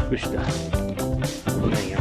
くした。ごめんや。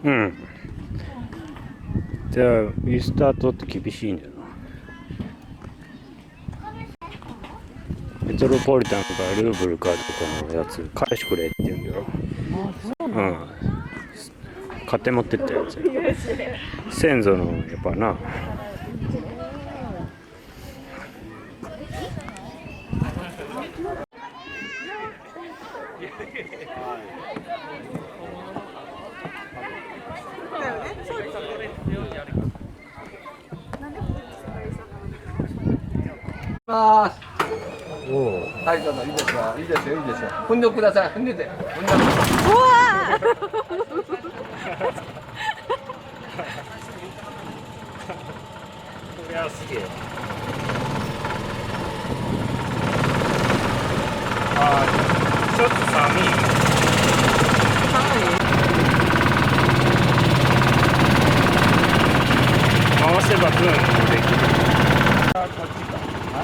うん。じゃあイースター島って厳しいんだよな。メトロポリタンとかルーブルかとかのやつ返してくれって言うんだよ。うん。買って持ってったやつ。先祖のやっぱな。はい、どうぞ、いいですよ、いいですよ、いいですよ。踏んでください、踏んでて。踏んで。うわーこれはすげえ。ああ、ちょっと寒い。回せばブーンできる。あ、こっちか。あ、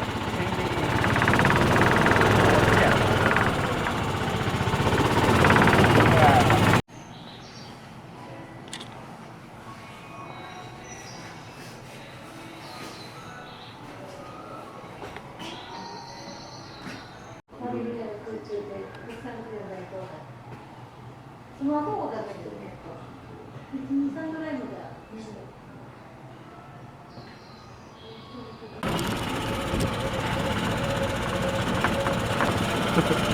スマホをだけで1、2、3ぐらいまで見せて。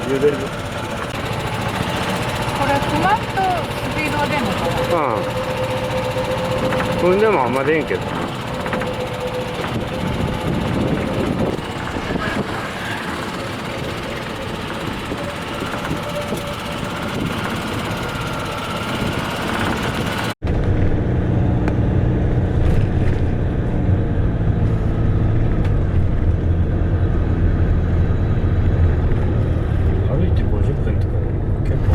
揺れる。これ止まるとスピードが出るのかな。うん。でもあんま出んけど。歩いて50分とか結構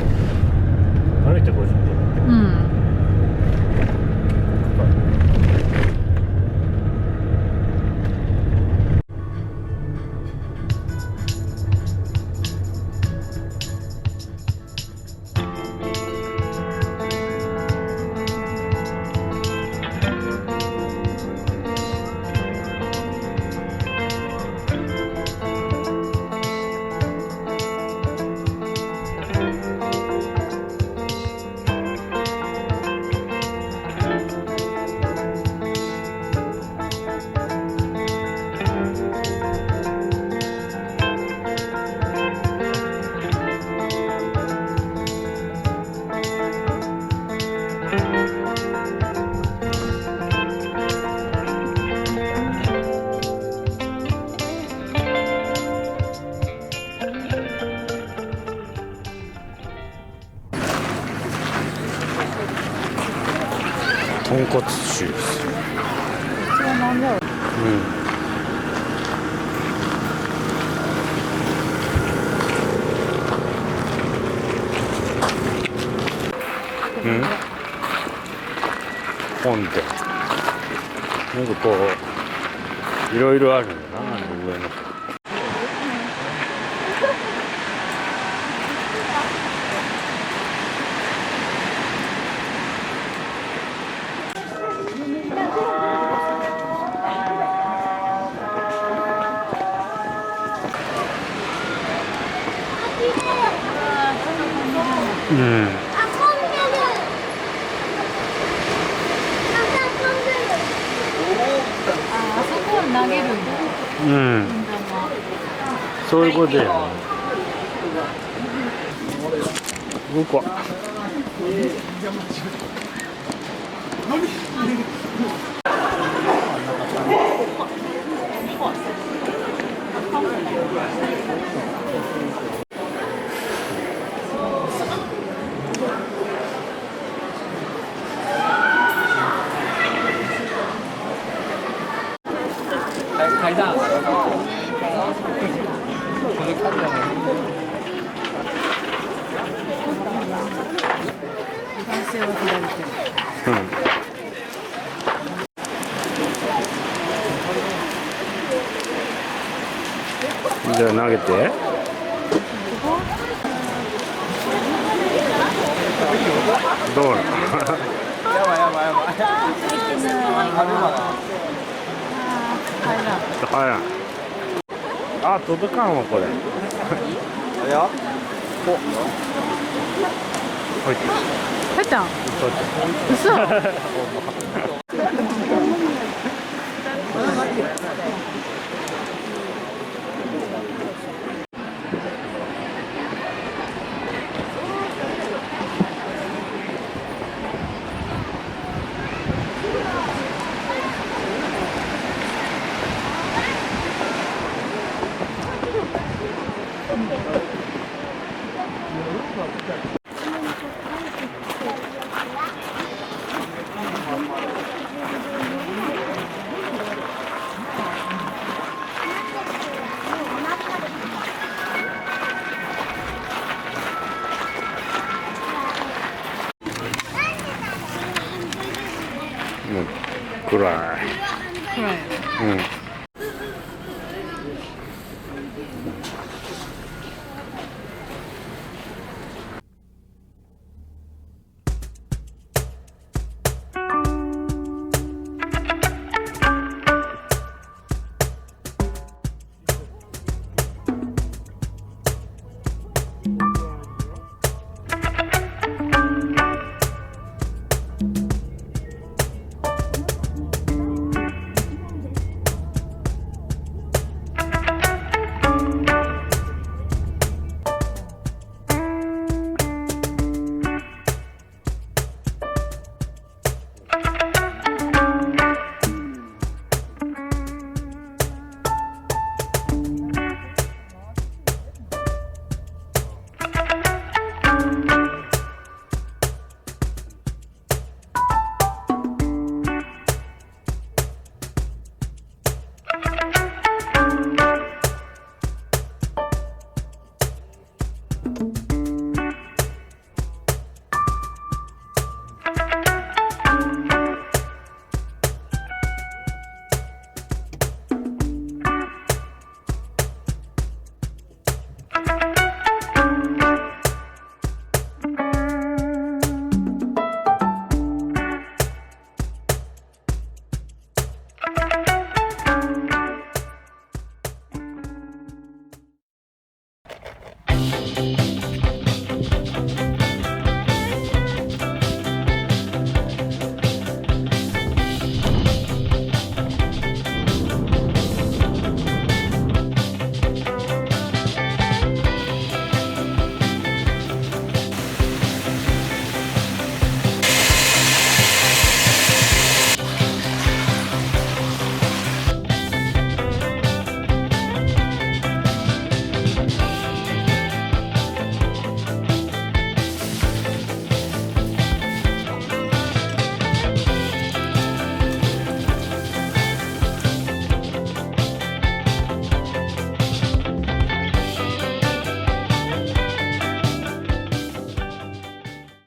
歩いて50分うん。かかる。豚骨臭ですよ。それはなんだろう。本店なんかこういろいろあるんだな、上の。うん。あそこに投げるんだ。うん。そういうことだよね。向こ階段。これ階段。男性は左手。じゃあ投げて。どうなの？やばいやばいやばい。はい。あ、届かんわこれ。いや。お。入って入ったん？嘘。もう暗い。はい。うん。